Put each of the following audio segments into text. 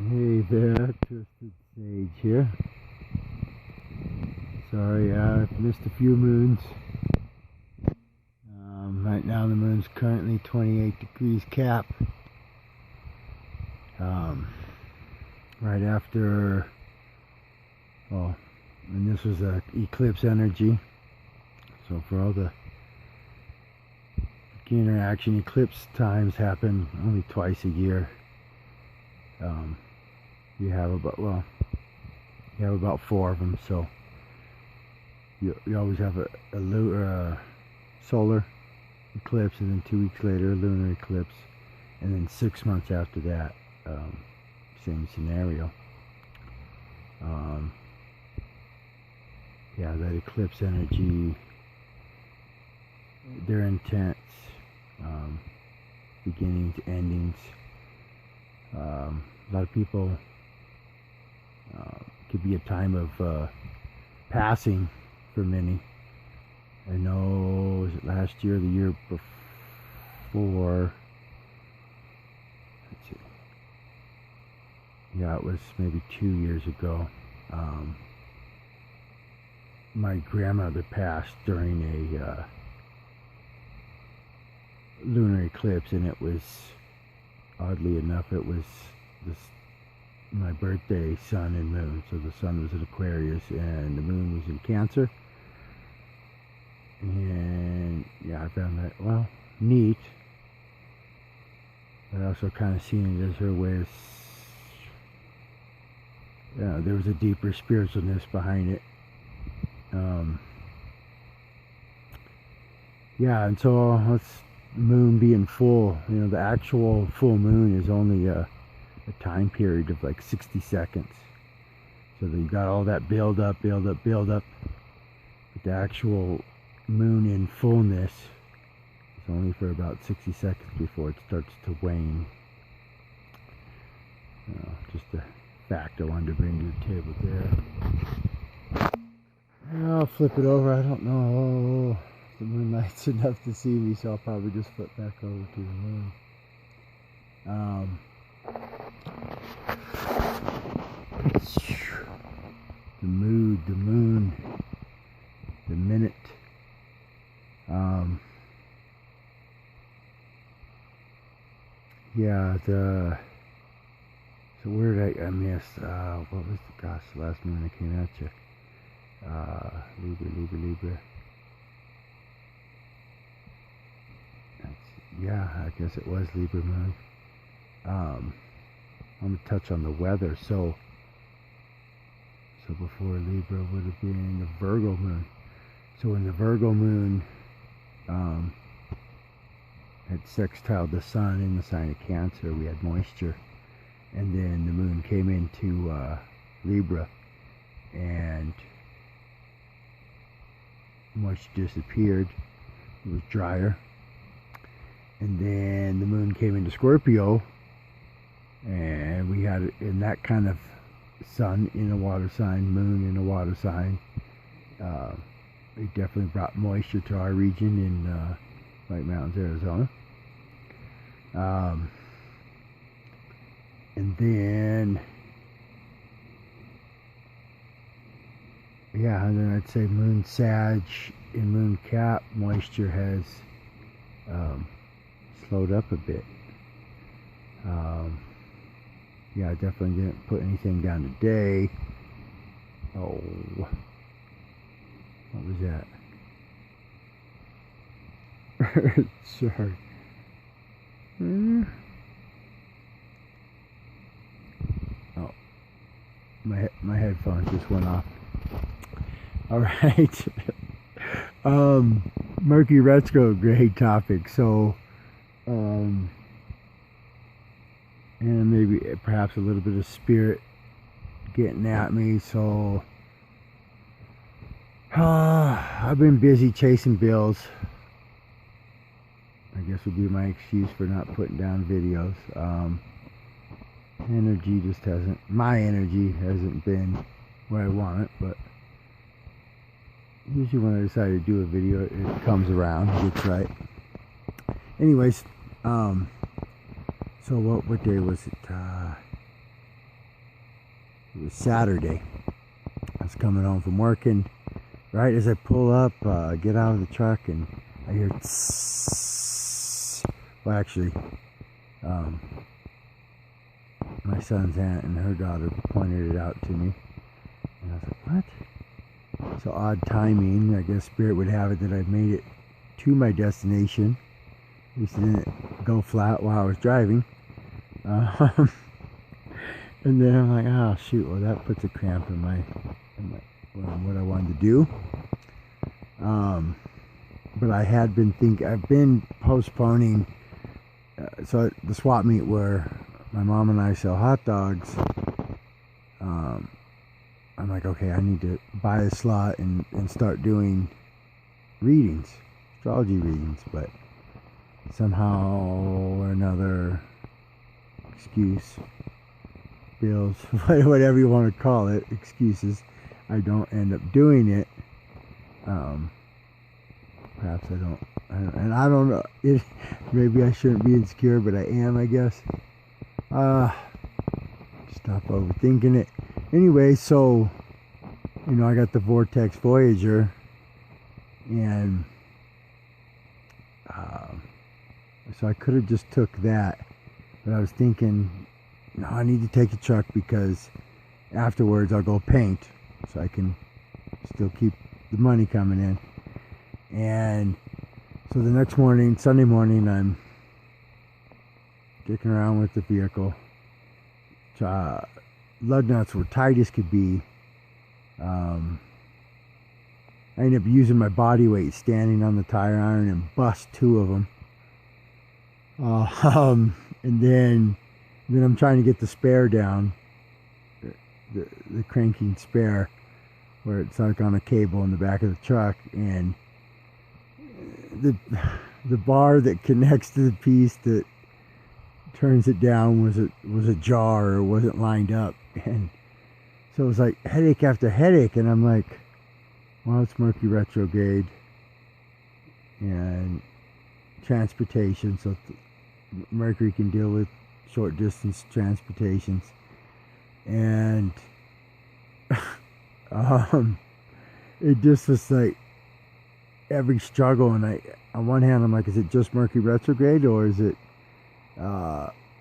Hey there, Twisted Sage here. Sorry, I've missed a few moons. Right now the moon's currently 28 degrees Cap. Right after, well, and this was eclipse energy. So for all the beginner action, eclipse times happen only twice a year. You have about 4 of them, so you always have a solar eclipse, and then 2 weeks later a lunar eclipse, and then 6 months after that, same scenario. Yeah, that eclipse energy, they're intense, beginnings, endings. A lot of people, could be a time of passing for many. I know, was it last year or the year before? Let's see. Yeah, it was maybe 2 years ago. My grandmother passed during a lunar eclipse, and it was, oddly enough, it was my birthday sun and moon. So the sun was in Aquarius and the moon was in Cancer. And yeah, I found that, well, neat. But I also kind of seen it as her way of, there was a deeper spiritualness behind it. Yeah, and so let's moon being full. The actual full moon is only a time period of like 60 seconds. So that you got all that build up. But the actual moon in fullness is only for about 60 seconds before it starts to wane. Just a fact I wanted to bring to the table there. I'll flip it over. I don't know. The moonlight's enough to see me, so I'll probably just flip back over to the moon. The mood, the moon, the minute. Yeah, so where did I miss? What was the last moon that came at you? Libra. Yeah, I guess it was Libra moon. I'm gonna touch on the weather. So before Libra would have been the Virgo moon. So when the Virgo moon had sextiled the sun in the sign of Cancer, we had moisture, and then the moon came into Libra, and moisture disappeared. It was drier. And then the moon came into Scorpio, and we had it in that kind of sun in a water sign, moon in a water sign. It definitely brought moisture to our region in White Mountains, Arizona. And then, yeah, and then I'd say moon Sag in moon Cap, moisture has slowed up a bit. Yeah, I definitely didn't put anything down today. Oh, what was that? Sorry. Oh, my headphones just went off. All right. Mercury retro, great topic. So, and maybe perhaps a little bit of spirit getting at me. So, I've been busy chasing bills. I guess would be my excuse for not putting down videos. Energy just hasn't, my energy hasn't been where I want it, but usually when I decide to do a video, it comes around, gets right. Anyways, so what day was it? It was Saturday. I was coming home from work, and right as I pull up, get out of the truck, and I hear tss. Well, actually, my son's aunt and her daughter pointed it out to me, and I was like, what? So odd timing. I guess Spirit would have it that I made it to my destination. At least it didn't go flat while I was driving. And then I'm like, oh shoot, well that puts a cramp in my what I wanted to do. But I had been I've been postponing. So the swap meet where my mom and I sell hot dogs, I'm like, okay, I need to buy a slot and start doing readings, astrology readings, but somehow or another, excuse, bills, whatever you want to call it, excuses, I don't end up doing it. Perhaps I don't know, maybe I shouldn't be insecure, but I am, I guess. Stop overthinking it. Anyway, so, you know, I got the Vortex Voyager, and so I could have just took that, but I was thinking, no, I need to take the truck because afterwards I'll go paint, so I can still keep the money coming in. And so the next morning, Sunday morning, I'm kicking around with the vehicle. Lug nuts were tight as could be. I ended up using my body weight standing on the tire iron and bust 2 of them. And then I'm trying to get the spare down, the cranking spare, where it's like on a cable in the back of the truck, and the bar that connects to the piece that turns it down was ajar or wasn't lined up, and so it was like headache after headache. And I'm like, well, it's Mercury retrograde and transportation, so Mercury can deal with short distance transportations, and it just was like every struggle. And on one hand, I'm like, is it just Mercury retrograde, or is it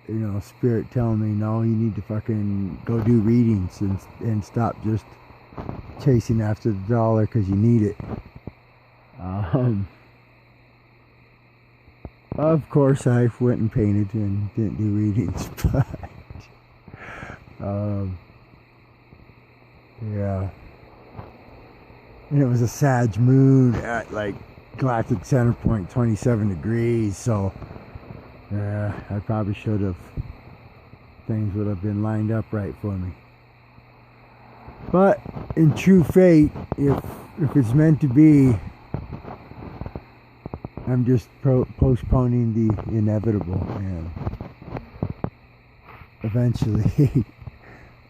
you know, Spirit telling me, no, you need to fucking go do readings and stop just chasing after the dollar because you need it. Of course, I went and painted and didn't do readings, but yeah. And it was a Sag moon at like galactic center point 27 degrees, so yeah, I probably should have. Things would have been lined up right for me. But in true fate, if it's meant to be, I'm just postponing the inevitable, and eventually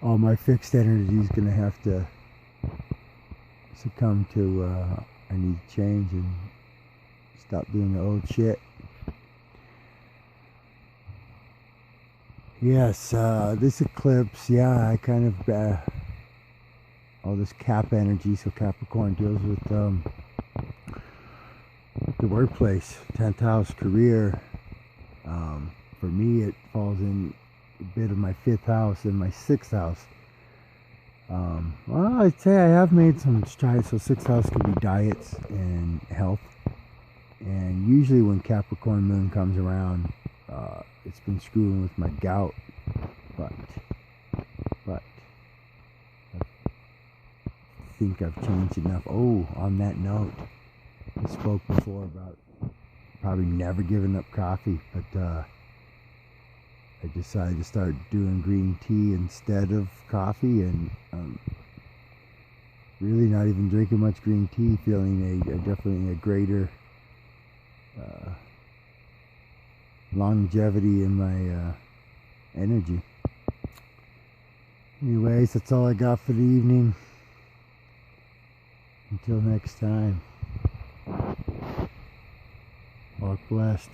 all my fixed energy is going to have to succumb to I need to change and stop doing the old shit. Yes, this eclipse, yeah, I kind of, all this Cap energy, so Capricorn deals with the workplace, 10th house, career. For me, it falls in a bit of my 5th house and my 6th house. Well, I'd say I have made some strides, so 6th house could be diets and health. And usually when Capricorn moon comes around, it's been screwing with my gout, but I think I've changed enough. Oh, on that note, I spoke before about probably never giving up coffee, but I decided to start doing green tea instead of coffee, and really not even drinking much green tea, feeling definitely a greater longevity in my energy. Anyways, that's all I got for the evening. Until next time, walk blessed.